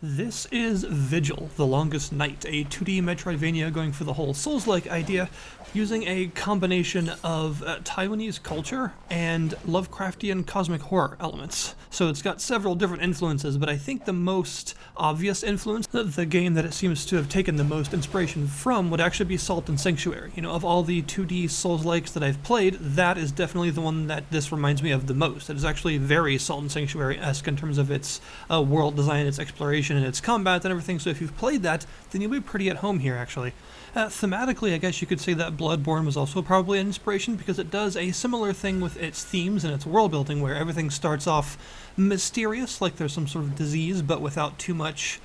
This is Vigil, The Longest Night, a 2D Metroidvania going for the whole Souls-like idea, using a combination of Taiwanese culture and Lovecraftian cosmic horror elements. So it's got several different influences, but I think the most obvious influence, the game that it seems to have taken the most inspiration from, would actually be Salt and Sanctuary. You know, of all the 2D Souls-likes that I've played, that is definitely the one that this reminds me of the most. It is actually very Salt and Sanctuary-esque in terms of its world design, its exploration, and its combat and everything, so if you've played that, then you'll be pretty at home here, actually. Thematically, I guess you could say that Bloodborne was also probably an inspiration, because it does a similar thing with its themes and its world building, where everything starts off mysterious, like there's some sort of disease, but without too much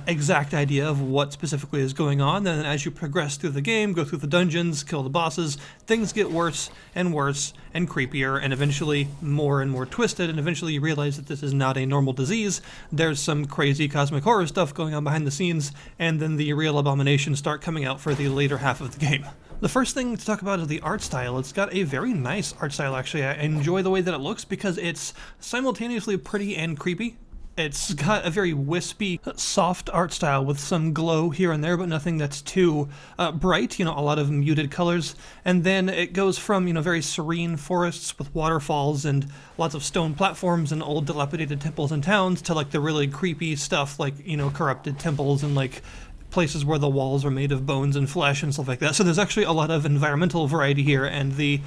exact idea of what specifically is going on. And then as you progress through the game, go through the dungeons, kill the bosses, things get worse and worse and creepier and eventually more and more twisted, and eventually you realize that this is not a normal disease. There's some crazy cosmic horror stuff going on behind the scenes, and then the real abominations start coming out for the later half of the game. The first thing to talk about is the art style. It's got a very nice art style, actually. I enjoy the way that it looks because it's simultaneously pretty and creepy. It's got a very wispy, soft art style with some glow here and there, but nothing that's too bright, a lot of muted colors. And then it goes from, very serene forests with waterfalls and lots of stone platforms and old dilapidated temples and towns to like the really creepy stuff like, corrupted temples and like places where the walls are made of bones and flesh and stuff like that. So there's actually a lot of environmental variety here, and the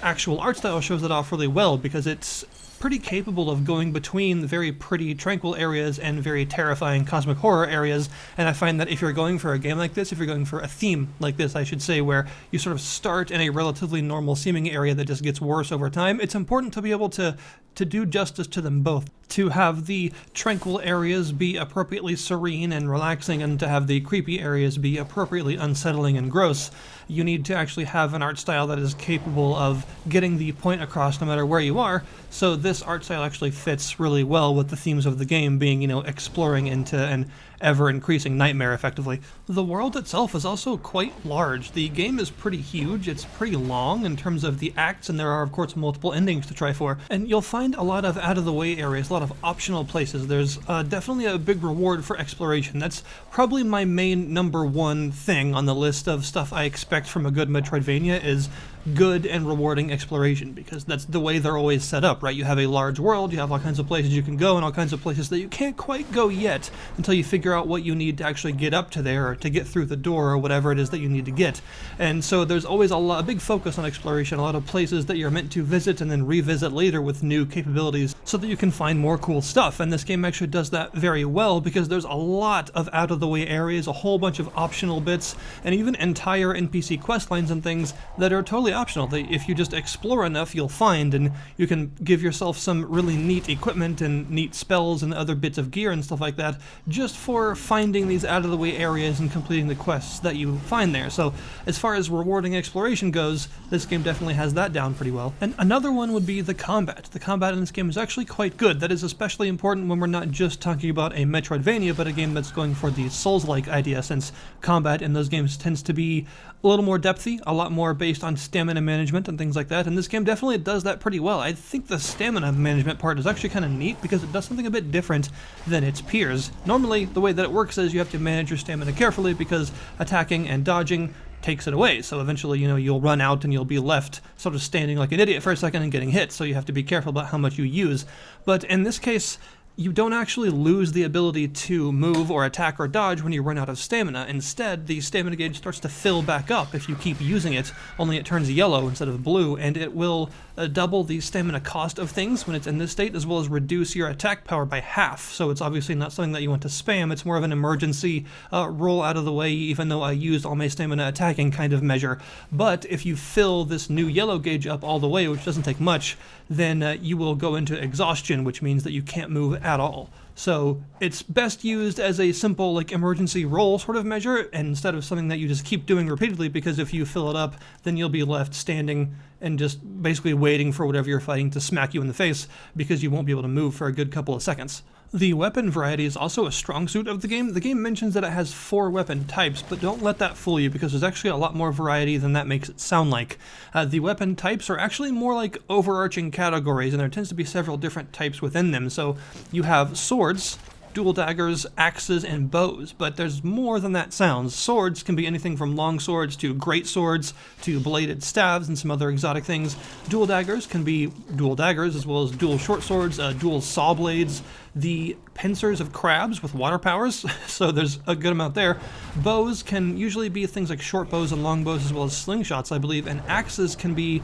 actual art style shows it off really well because it's pretty capable of going between very pretty tranquil areas and very terrifying cosmic horror areas. And I find that if you're going for a game like this, if you're going for a theme like this, I should say, where you sort of start in a relatively normal seeming area that just gets worse over time, it's important to be able to do justice to them both. To have the tranquil areas be appropriately serene and relaxing, and to have the creepy areas be appropriately unsettling and gross, you need to actually have an art style that is capable of getting the point across no matter where you are. So this art style actually fits really well with the themes of the game being, exploring into an ever-increasing nightmare, effectively. The world itself is also quite large. The game is pretty huge, it's pretty long in terms of the acts, and there are, of course, multiple endings to try for. And you'll find a lot of out-of-the-way areas, a lot of optional places. There's definitely a big reward for exploration. That's probably my main number one thing on the list of stuff I expect from a good Metroidvania is good and rewarding exploration, because that's the way they're always set up, right? You have a large world, you have all kinds of places you can go, and all kinds of places that you can't quite go yet until you figure out what you need to actually get up to there, or to get through the door, or whatever it is that you need to get. And so there's always a big focus on exploration, a lot of places that you're meant to visit and then revisit later with new capabilities so that you can find more cool stuff. And this game actually does that very well, because there's a lot of out-of-the-way areas, a whole bunch of optional bits, and even entire NPC quest lines and things that are totally optional. If you just explore enough, you'll find, and you can give yourself some really neat equipment and neat spells and other bits of gear and stuff like that just for finding these out-of-the-way areas and completing the quests that you find there. So as far as rewarding exploration goes, this game definitely has that down pretty well. And another one would be the combat. The combat in this game is actually quite good. That is especially important when we're not just talking about a Metroidvania, but a game that's going for the Souls-like idea, since combat in those games tends to be a little more depthy, a lot more based on stamina management and things like that, and this game definitely does that pretty well. I think the stamina management part is actually kind of neat because it does something a bit different than its peers. Normally, the way that it works is you have to manage your stamina carefully because attacking and dodging takes it away. So eventually, you'll run out and you'll be left sort of standing like an idiot for a second and getting hit, so you have to be careful about how much you use. But in this case, you don't actually lose the ability to move or attack or dodge when you run out of stamina. Instead, the stamina gauge starts to fill back up if you keep using it, only it turns yellow instead of blue, and it will double the stamina cost of things when it's in this state, as well as reduce your attack power by half. So it's obviously not something that you want to spam. It's more of an emergency roll out of the way, even though I used all my stamina attacking kind of measure. But if you fill this new yellow gauge up all the way, which doesn't take much, then you will go into exhaustion, which means that you can't move at all. So it's best used as a simple emergency roll sort of measure, instead of something that you just keep doing repeatedly, because if you fill it up, then you'll be left standing and just basically waiting for whatever you're fighting to smack you in the face, because you won't be able to move for a good couple of seconds. The weapon variety is also a strong suit of the game. The game mentions that it has 4 weapon types, but don't let that fool you, because there's actually a lot more variety than that makes it sound like. The weapon types are actually more like overarching categories, and there tends to be several different types within them. So you have swords, dual daggers, axes, and bows, but there's more than that sounds. Swords can be anything from long swords to great swords to bladed staves and some other exotic things. Dual daggers can be dual daggers as well as dual short swords, dual saw blades, the pincers of crabs with water powers, so there's a good amount there. Bows can usually be things like short bows and long bows as well as slingshots, I believe, and axes can be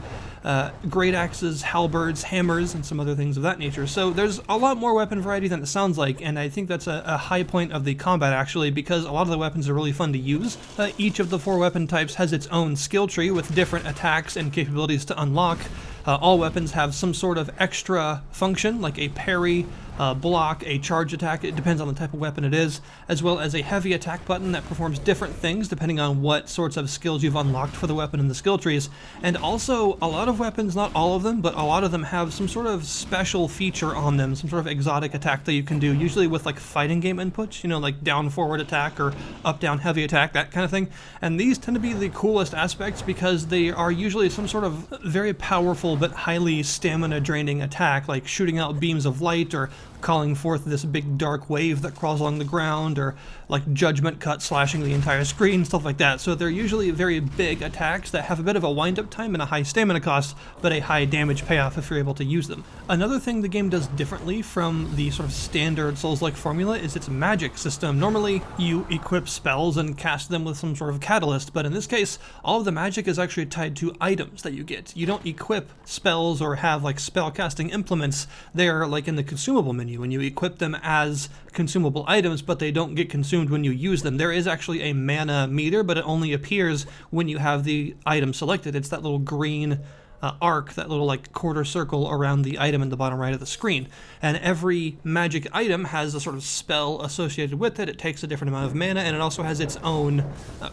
great axes, halberds, hammers, and some other things of that nature. So there's a lot more weapon variety than it sounds like, and I think that's a high point of the combat actually, because a lot of the weapons are really fun to use. Each of the 4 weapon types has its own skill tree with different attacks and capabilities to unlock. All weapons have some sort of extra function, like a parry, block, a charge attack, it depends on the type of weapon it is, as well as a heavy attack button that performs different things depending on what sorts of skills you've unlocked for the weapon in the skill trees. And also, a lot of weapons, not all of them, but a lot of them have some sort of special feature on them, some sort of exotic attack that you can do, usually with like fighting game inputs, you know, like down forward attack or up down heavy attack, that kind of thing. And these tend to be the coolest aspects because they are usually some sort of very powerful but highly stamina draining attack, like shooting out beams of light or calling forth this big dark wave that crawls along the ground, or like judgment cut slashing the entire screen, stuff like that. So they're usually very big attacks that have a bit of a wind-up time and a high stamina cost, but a high damage payoff if you're able to use them. Another thing the game does differently from the sort of standard Souls-like formula is its magic system. Normally, you equip spells and cast them with some sort of catalyst, but in this case, all of the magic is actually tied to items that you get. You don't equip spells or have like spell casting implements. They're like in the consumable menu, and you equip them as consumable items, but they don't get consumed when you use them. There is actually a mana meter, but it only appears when you have the item selected. It's that little green arc, that little like quarter circle around the item in the bottom right of the screen. And every magic item has a sort of spell associated with it. It takes a different amount of mana, and it also has its own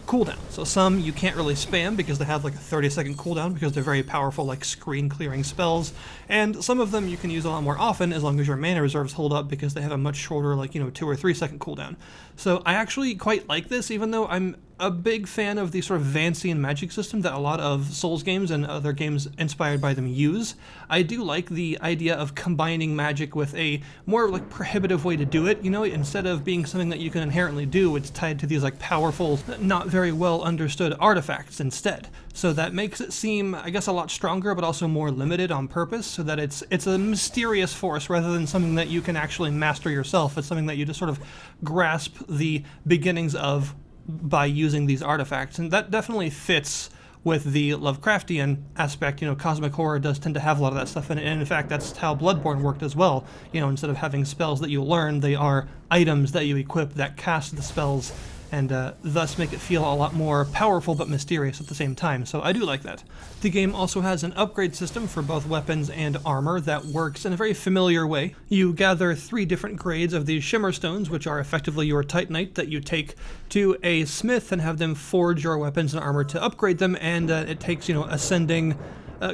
cooldown. So some you can't really spam because they have like a 30-second cooldown because they're very powerful, like screen clearing spells. And some of them you can use a lot more often as long as your mana reserves hold up because they have a much shorter, like, 2 or 3 second cooldown. So I actually quite like this, even though I'm a big fan of the sort of Vancian magic system that a lot of Souls games and other games inspired by them use. I do like the idea of combining magic with a more like prohibitive way to do it. Instead of being something that you can inherently do, it's tied to these like powerful, not very well understood artifacts instead. So that makes it seem, I guess, a lot stronger, but also more limited on purpose, so that it's a mysterious force rather than something that you can actually master yourself. It's something that you just sort of grasp the beginnings of by using these artifacts, and that definitely fits with the Lovecraftian aspect. Cosmic horror does tend to have a lot of that stuff in it, and in fact that's how Bloodborne worked as well. Instead of having spells that you learn, they are items that you equip that cast the spells, and thus make it feel a lot more powerful but mysterious at the same time, so I do like that. The game also has an upgrade system for both weapons and armor that works in a very familiar way. You gather 3 different grades of these shimmer stones, which are effectively your titanite, that you take to a smith and have them forge your weapons and armor to upgrade them, and it takes, ascending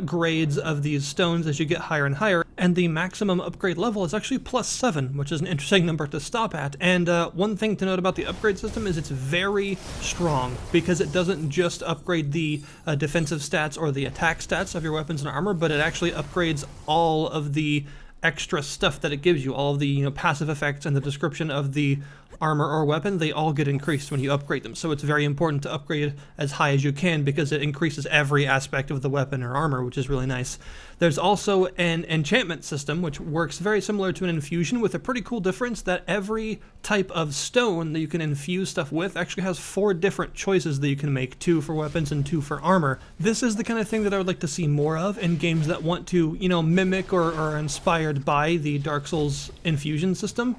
grades of these stones as you get higher and higher, and the maximum upgrade level is actually +7, which is an interesting number to stop at. And one thing to note about the upgrade system is it's very strong, because it doesn't just upgrade the defensive stats or the attack stats of your weapons and armor, but it actually upgrades all of the extra stuff that it gives you, all of the passive effects and the description of the armor or weapon. They all get increased when you upgrade them, so it's very important to upgrade as high as you can because it increases every aspect of the weapon or armor, which is really nice. There's also an enchantment system which works very similar to an infusion, with a pretty cool difference that every type of stone that you can infuse stuff with actually has 4 different choices that you can make, 2 for weapons and 2 for armor. This is the kind of thing that I would like to see more of in games that want to mimic or are inspired by the Dark Souls infusion system.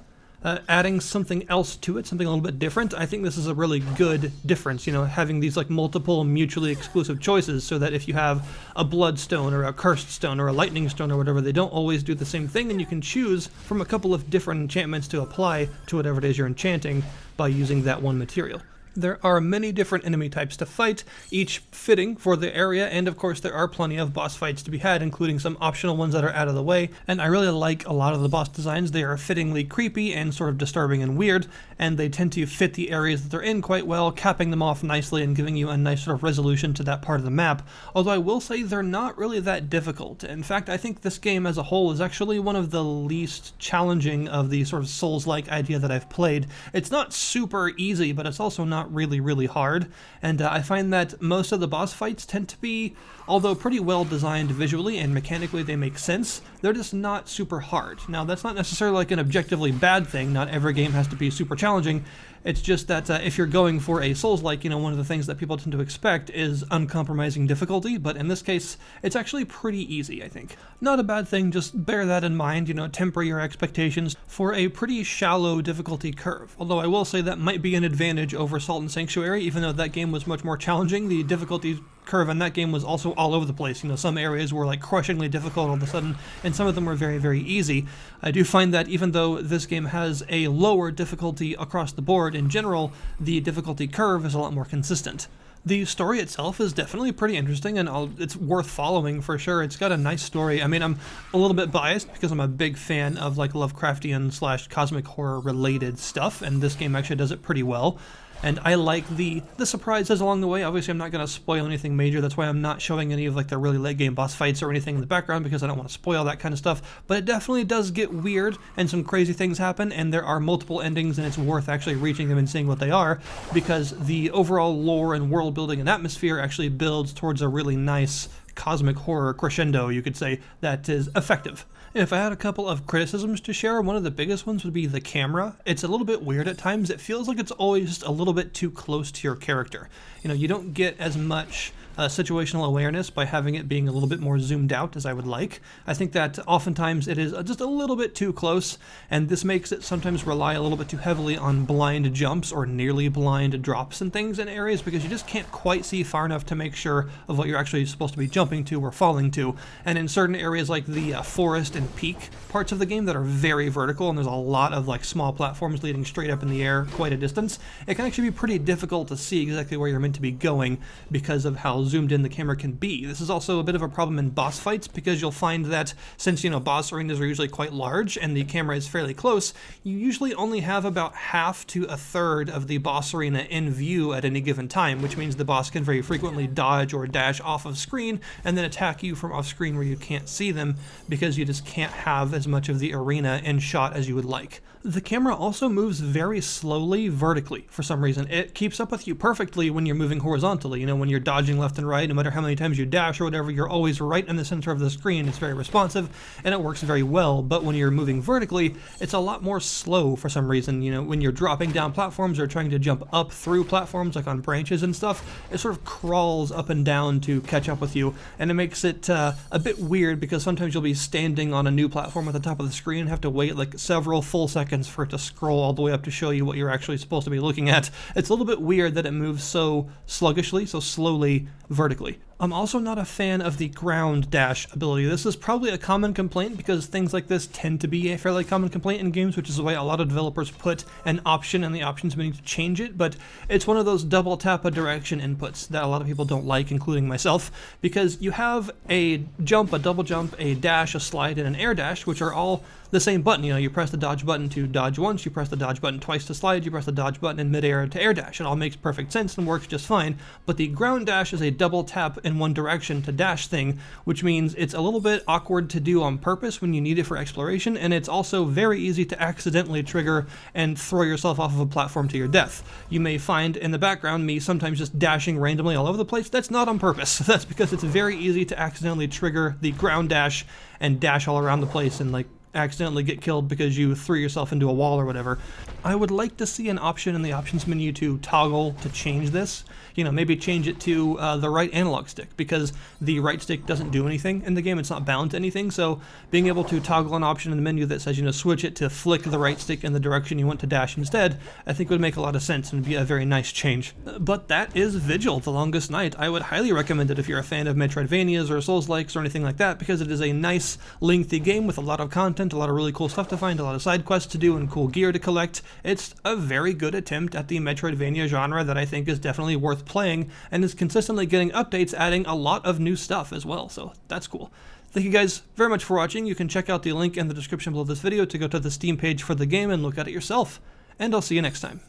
Adding something else to it, something a little bit different. I think this is a really good difference, having these like multiple mutually exclusive choices, so that if you have a bloodstone or a cursed stone or a lightning stone or whatever, they don't always do the same thing, and you can choose from a couple of different enchantments to apply to whatever it is you're enchanting by using that one material. There are many different enemy types to fight, each fitting for the area, and of course there are plenty of boss fights to be had, including some optional ones that are out of the way, and I really like a lot of the boss designs. They are fittingly creepy and sort of disturbing and weird, and they tend to fit the areas that they're in quite well, capping them off nicely and giving you a nice sort of resolution to that part of the map, although I will say they're not really that difficult. In fact, I think this game as a whole is actually one of the least challenging of the sort of Souls-like idea that I've played. It's not super easy, but it's also not really hard, and I find that most of the boss fights tend to be, although pretty well designed visually and mechanically they make sense, they're just not super hard. Now that's not necessarily like an objectively bad thing, not every game has to be super challenging, it's just that if you're going for a Souls-like, one of the things that people tend to expect is uncompromising difficulty, but in this case, it's actually pretty easy, I think. Not a bad thing, just bear that in mind, temper your expectations for a pretty shallow difficulty curve. Although I will say that might be an advantage over Salt and Sanctuary, even though that game was much more challenging, the difficulty curve in that game was also all over the place. Some areas were like crushingly difficult all of a sudden, and some of them were very easy. I do find that even though this game has a lower difficulty across the board, in general, the difficulty curve is a lot more consistent. The story itself is definitely pretty interesting, and it's worth following for sure. It's got a nice story. I mean, I'm a little bit biased because I'm a big fan of like Lovecraftian / cosmic horror related stuff, and this game actually does it pretty well. And I like the surprises along the way. Obviously, I'm not going to spoil anything major. That's why I'm not showing any of like the really late game boss fights or anything in the background, because I don't want to spoil that kind of stuff. But it definitely does get weird, and some crazy things happen, and there are multiple endings, and it's worth actually reaching them and seeing what they are, because the overall lore and world building and atmosphere actually builds towards a really nice cosmic horror crescendo, you could say, that is effective. If I had a couple of criticisms to share, one of the biggest ones would be the camera. It's a little bit weird at times. It feels like it's always just a little bit too close to your character. You don't get as much situational awareness by having it being a little bit more zoomed out as I would like. I think that oftentimes it is just a little bit too close, and this makes it sometimes rely a little bit too heavily on blind jumps or nearly blind drops and things in areas, because you just can't quite see far enough to make sure of what you're actually supposed to be jumping to or falling to. And in certain areas like the forest and peak parts of the game that are very vertical, and there's a lot of like small platforms leading straight up in the air quite a distance, it can actually be pretty difficult to see exactly where you're meant to be going because of how zoomed in the camera can be. This is also a bit of a problem in boss fights, because you'll find that since boss arenas are usually quite large and the camera is fairly close, you usually only have about half to a third of the boss arena in view at any given time, which means the boss can very frequently dodge or dash off of screen and then attack you from off screen where you can't see them, because you just can't have as much of the arena in shot as you would like. The camera also moves very slowly vertically for some reason. It keeps up with you perfectly when you're moving horizontally. When you're dodging left and right, no matter how many times you dash or whatever, you're always right in the center of the screen. It's very responsive and it works very well. But when you're moving vertically, it's a lot more slow for some reason. When you're dropping down platforms or trying to jump up through platforms like on branches and stuff, it sort of crawls up and down to catch up with you, and it makes it a bit weird, because sometimes you'll be standing on a new platform at the top of the screen and have to wait like several full seconds for it to scroll all the way up to show you what you're actually supposed to be looking at. It's a little bit weird that it moves so sluggishly, so slowly vertically. I'm also not a fan of the ground dash ability. This is probably a common complaint, because things like this tend to be a fairly common complaint in games, which is the way a lot of developers put an option in the options menu to change it, but it's one of those double tap a direction inputs that a lot of people don't like, including myself, because you have a jump, a double jump, a dash, a slide, and an air dash, which are all the same button. You press the dodge button to dodge once, you press the dodge button twice to slide, you press the dodge button in midair to air dash. It all makes perfect sense and works just fine, but the ground dash is a double tap in one direction to dash thing, which means it's a little bit awkward to do on purpose when you need it for exploration, and it's also very easy to accidentally trigger and throw yourself off of a platform to your death. You may find in the background me sometimes just dashing randomly all over the place. That's not on purpose. That's because it's very easy to accidentally trigger the ground dash and dash all around the place and like accidentally get killed because you threw yourself into a wall or whatever. I would like to see an option in the options menu to toggle to change this. Maybe change it to the right analog stick, because the right stick doesn't do anything in the game. It's not bound to anything, so being able to toggle an option in the menu that says, switch it to flick the right stick in the direction you want to dash instead, I think would make a lot of sense and be a very nice change. But that is Vigil, The Longest Night. I would highly recommend it if you're a fan of Metroidvanias or Souls-likes or anything like that, because it is a nice, lengthy game with a lot of content content, a lot of really cool stuff to find, a lot of side quests to do, and cool gear to collect. It's a very good attempt at the Metroidvania genre that I think is definitely worth playing, and is consistently getting updates, adding a lot of new stuff as well, so that's cool. Thank you guys very much for watching. You can check out the link in the description below this video to go to the Steam page for the game and look at it yourself, and I'll see you next time.